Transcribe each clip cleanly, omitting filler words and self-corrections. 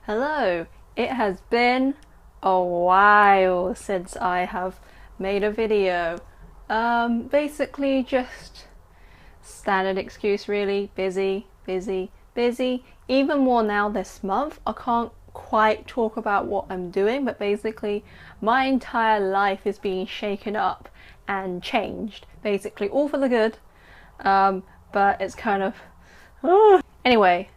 Hello, it has been a while since I have made a video. Basically just standard excuse really, busy, busy, busy. Even more now this month, I can't quite talk about what I'm doing, but basically my entire life is being shaken up and changed, basically all for the good. But it's kind of... Anyway,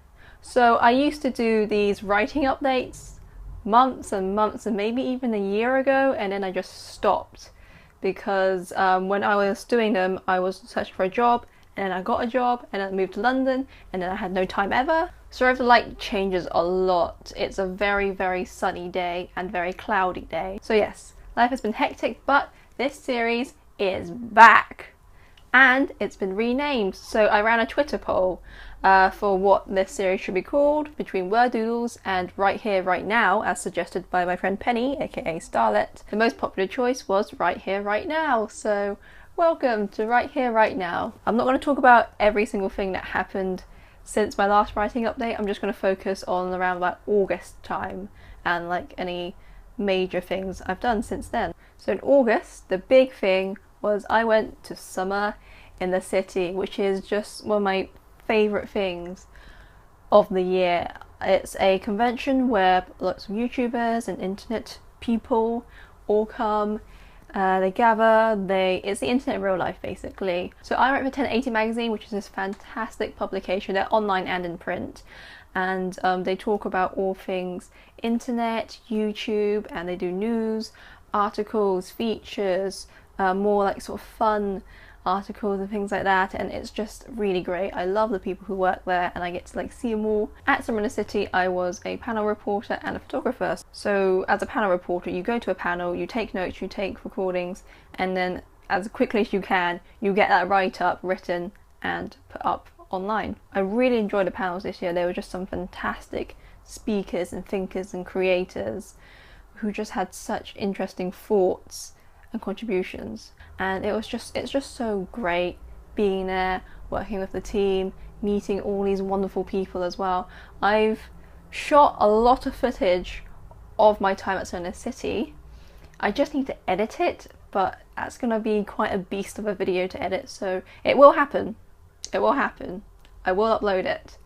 so I used to do these writing updates months and months and maybe even a year ago, and then I just stopped because when I was doing them I was searching for a job, and then I got a job, and then I moved to London, and then I had no time ever. So the light changes a lot. It's a very, very sunny day and very cloudy day. So yes, life has been hectic, but this series is back. And it's been renamed. So I ran a Twitter poll for what this series should be called between Word Doodles and Right Here, Right Now, as suggested by my friend Penny, aka Starlet. The most popular choice was Right Here, Right Now. So welcome to Right Here, Right Now. I'm not going to talk about every single thing that happened since my last writing update. I'm just going to focus on around about August time and like any major things I've done since then. So in August, the big thing was I went to Summer in the City, which is just one of my favourite things of the year. It's a convention where lots of YouTubers and internet people all come, they gather, it's the internet in real life basically. So I write for 1080 magazine, which is this fantastic publication. They're online and in print, and they talk about all things internet, YouTube, and they do news, articles, features, more like sort of fun articles and things like that, and it's just really great. I love the people who work there, and I get to like see them all. At Summer in the City I was a panel reporter and a photographer. So as a panel reporter, you go to a panel, you take notes, you take recordings, and then as quickly as you can you get that write-up written and put up online. I really enjoyed the panels this year. There were just some fantastic speakers and thinkers and creators who just had such interesting thoughts and contributions, and it's just so great being there, working with the team, meeting all these wonderful people as well. I've shot a lot of footage of my time at Summer City. I just need to edit it, but that's gonna be quite a beast of a video to edit, so it will happen. It will happen. I will upload it.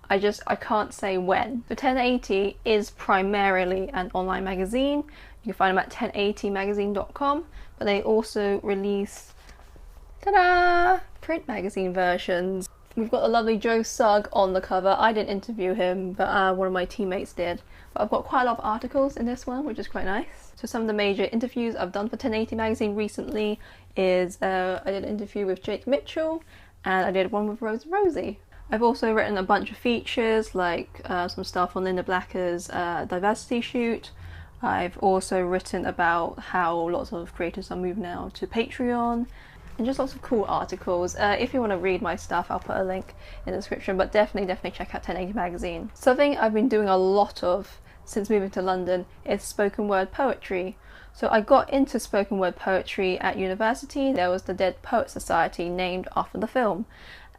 I can't say when. The 1080 is primarily an online magazine. You can find them at 1080magazine.com, but they also release, ta-da, print magazine versions. We've got the lovely Joe Sugg on the cover. I didn't interview him, but one of my teammates did. But I've got quite a lot of articles in this one, which is quite nice. So some of the major interviews I've done for 1080 magazine recently is I did an interview with Jake Mitchell, and I did one with Rosie. I've also written a bunch of features, like some stuff on Linda Blacker's diversity shoot. I've also written about how lots of creators are moving now to Patreon, and just lots of cool articles. If you want to read my stuff, I'll put a link in the description, but definitely check out 1080 magazine. Something I've been doing a lot of since moving to London is spoken word poetry. So I got into spoken word poetry at university. There was the Dead Poets Society named after the film,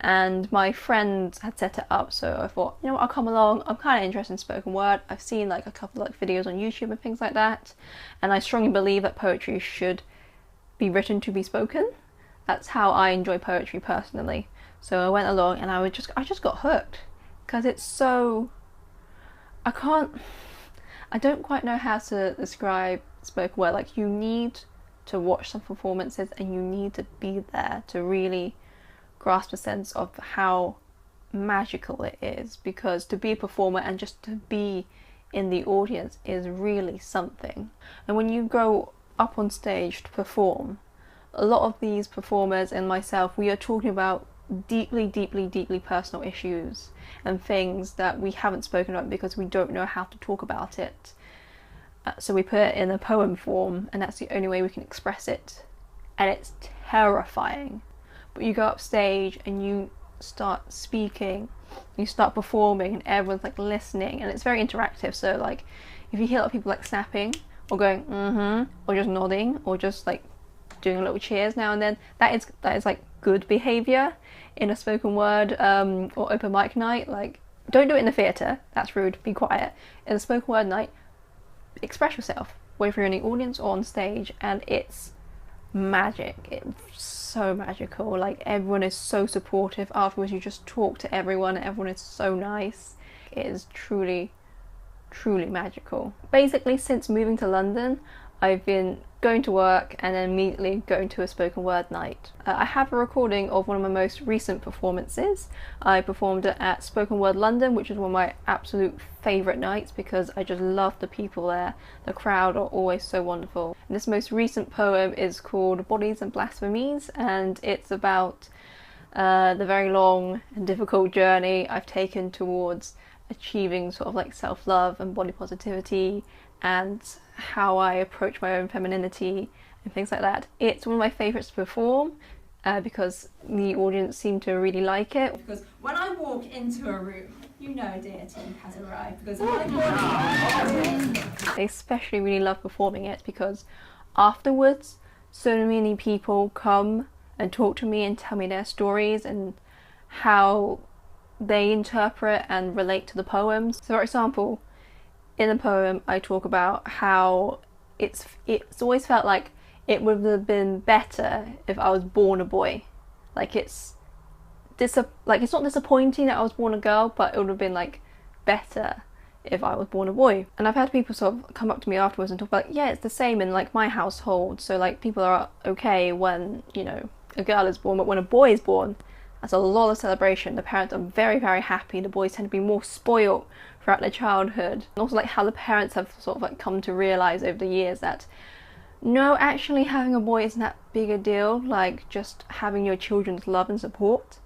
and my friend had set it up, so I thought, you know what, I'll come along. I'm kind of interested in spoken word. I've seen like a couple of like videos on YouTube and things like that, and I strongly believe that poetry should be written to be spoken. That's how I enjoy poetry personally. So I went along, and I just got hooked, because it's so, I don't quite know how to describe spoken word. Like, you need to watch some performances and you need to be there to really grasp a sense of how magical it is, because to be a performer and just to be in the audience is really something. And when you go up on stage to perform, a lot of these performers and myself, we are talking about deeply personal issues and things that we haven't spoken about because we don't know how to talk about it. So we put it in a poem form, and that's the only way we can express it, and it's terrifying. But you go up stage and you start speaking, you start performing, and everyone's like listening, and it's very interactive. So like, if you hear a lot of people like snapping or going or just nodding or just like doing little cheers now and then, that is like good behaviour in a spoken word or open mic night. Like, Don't do it in the theatre, that's rude, be quiet. In a spoken word night, express yourself, whether you're in the audience or on stage, and it's magic. It's so magical. Like, everyone is so supportive. Afterwards, you just talk to everyone, everyone is so nice. It is truly, truly magical. Basically, since moving to London, I've been going to work and then immediately going to a spoken word night. I have a recording of one of my most recent performances. I performed it at Spoken Word London, which is one of my absolute favourite nights because I just love the people there. The crowd are always so wonderful. And this most recent poem is called Bodies and Blasphemies, and it's about the very long and difficult journey I've taken towards achieving sort of like self-love and body positivity, and how I approach my own femininity and things like that. It's one of my favourites to perform because the audience seem to really like it. Because when I walk into a room, you know deity has arrived. Because I especially really love performing it because afterwards so many people come and talk to me and tell me their stories and how they interpret and relate to the poems. So for example, in the poem I talk about how it's always felt like it would have been better if I was born a boy. Like it's not disappointing that I was born a girl, but it would have been like better if I was born a boy. And I've had people sort of come up to me afterwards and talk about, yeah, it's the same in like my household. So like people are okay when, you know, a girl is born, but when a boy is born, that's a lot of celebration. The parents are very, very happy. The boys tend to be more spoiled throughout their childhood. And also like how the parents have sort of like come to realise over the years that no, actually having a boy isn't that big a deal. Like just having your children's love and support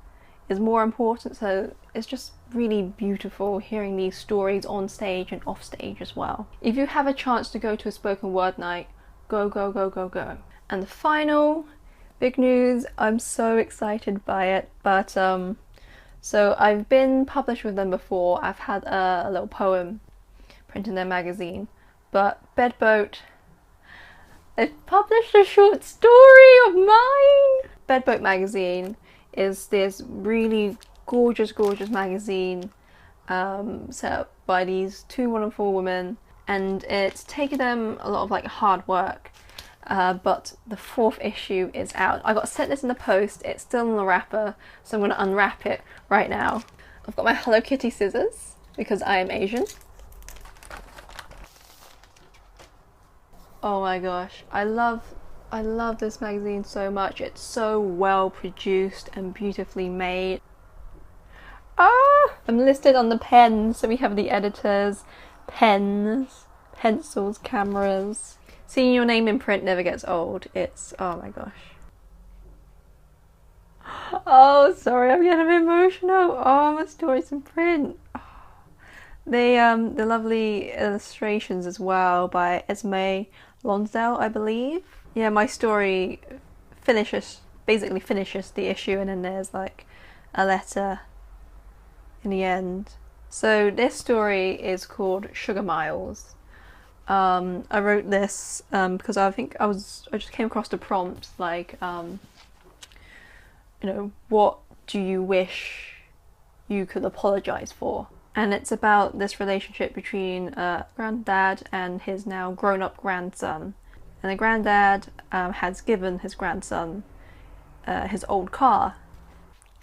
is more important. So it's just really beautiful hearing these stories on stage and off stage as well. If you have a chance to go to a spoken word night, go, go, go, go, go. And the final big news, I'm so excited by it, but so I've been published with them before. I've had a little poem printed in their magazine, but Bedboat, they've published a short story of mine. Bedboat magazine is this really gorgeous, gorgeous magazine set up by these two wonderful women, and it's taken them a lot of like hard work. But the 4th issue is out. I got sent this in the post. It's still in the wrapper, so I'm going to unwrap it right now. I've got my Hello Kitty scissors because I am Asian. Oh my gosh, I love this magazine so much. It's so well produced and beautifully made. I'm listed on the pens, so we have the editors, pens, pencils, cameras. Seeing your name in print never gets old. It's, oh my gosh. Oh, sorry, I'm getting a bit emotional. Oh, my story's in print. Oh. The lovely illustrations as well by Esme Lonsdale, I believe. Yeah, my story basically finishes the issue, and then there's like a letter in the end. So this story is called Sugar Miles. I wrote this because I think I just came across the prompt like, you know, what do you wish you could apologise for? And it's about this relationship between granddad and his now grown-up grandson. And the granddad has given his grandson his old car.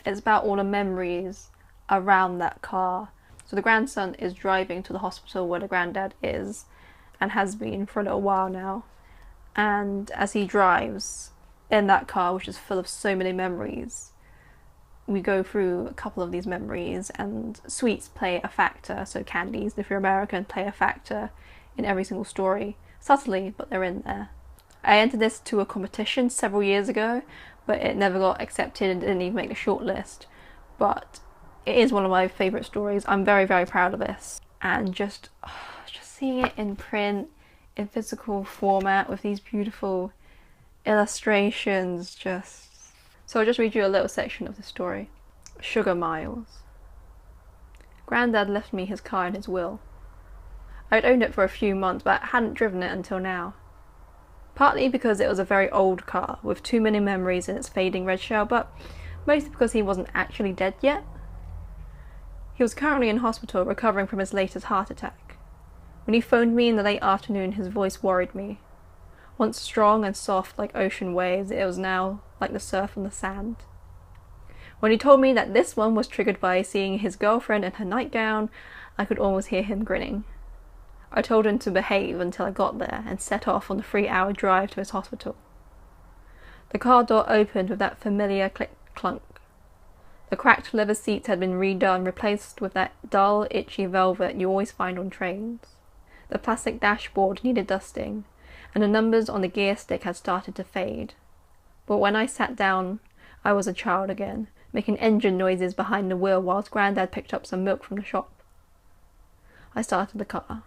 It's about all the memories around that car. So the grandson is driving to the hospital where the granddad is, and has been for a little while now, and as he drives in that car, which is full of so many memories, we go through a couple of these memories, and sweets play a factor, so candies, if you're American, play a factor in every single story, subtly, but they're in there. I entered this to a competition several years ago, but it never got accepted and didn't even make the shortlist, but it is one of my favourite stories. I'm very, very proud of this, and just seeing it in print, in physical format with these beautiful illustrations, So I'll just read you a little section of the story. Sugar Miles. Granddad left me his car in his will. I'd owned it for a few months, but hadn't driven it until now. Partly because it was a very old car, with too many memories in its fading red shell, but mostly because he wasn't actually dead yet. He was currently in hospital recovering from his latest heart attack. When he phoned me in the late afternoon, his voice worried me. Once strong and soft like ocean waves, it was now like the surf on the sand. When he told me that this one was triggered by seeing his girlfriend in her nightgown, I could almost hear him grinning. I told him to behave until I got there and set off on the 3-hour drive to his hospital. The car door opened with that familiar click-clunk. The cracked leather seats had been redone, replaced with that dull, itchy velvet you always find on trains. The plastic dashboard needed dusting, and the numbers on the gear stick had started to fade. But when I sat down, I was a child again, making engine noises behind the wheel whilst Grandad picked up some milk from the shop. I started the car.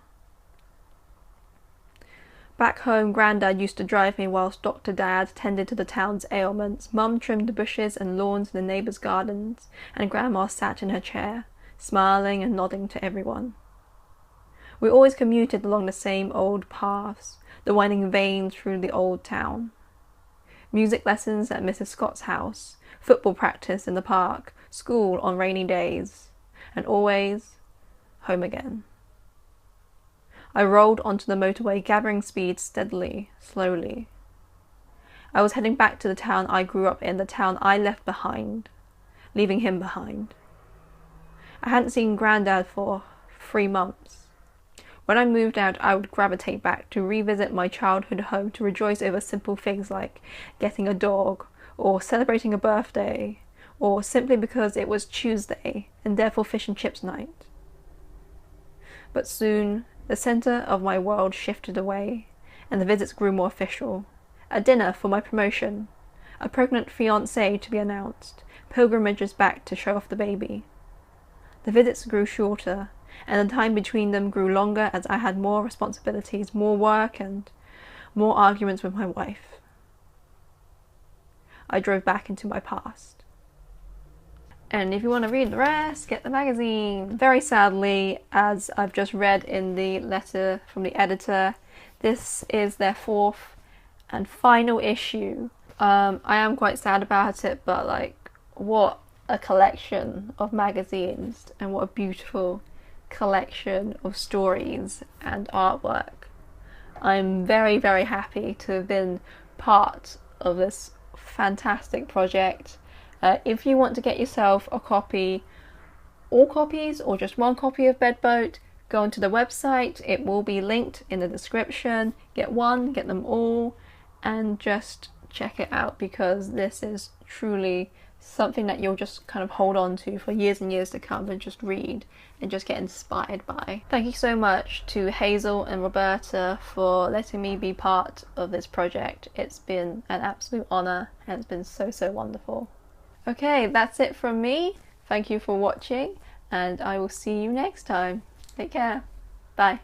Back home, Grandad used to drive me whilst Dr. Dad tended to the town's ailments. Mum trimmed the bushes and lawns in the neighbours' gardens, and Grandma sat in her chair, smiling and nodding to everyone. We always commuted along the same old paths, the winding veins through the old town. Music lessons at Mrs. Scott's house, football practice in the park, school on rainy days, and always home again. I rolled onto the motorway, gathering speed steadily, slowly. I was heading back to the town I grew up in, the town I left behind, leaving him behind. I hadn't seen Grandad for 3 months. When I moved out, I would gravitate back to revisit my childhood home, to rejoice over simple things like getting a dog, or celebrating a birthday, or simply because it was Tuesday and therefore fish and chips night. But soon, the centre of my world shifted away, and the visits grew more official. A dinner for my promotion, a pregnant fiancée to be announced, pilgrimages back to show off the baby. The visits grew shorter, and the time between them grew longer as I had more responsibilities, more work, and more arguments with my wife. I drove back into my past. And if you want to read the rest, get the magazine. Very sadly, as I've just read in the letter from the editor, this is their 4th and final issue. I am quite sad about it, but like, what a collection of magazines, and what a beautiful collection of stories and artwork. I'm very, very happy to have been part of this fantastic project. If you want to get yourself a copy, all copies, or just one copy of Bedboat, go onto the website. It will be linked in the description. Get one, get them all, and just check it out, because this is truly something that you'll just kind of hold on to for years and years to come, and just read and just get inspired by. Thank you so much to Hazel and Roberta for letting me be part of this project. It's been an absolute honour, and it's been so, so wonderful. Okay, that's it from me. Thank you for watching, and I will see you next time. Take care. Bye.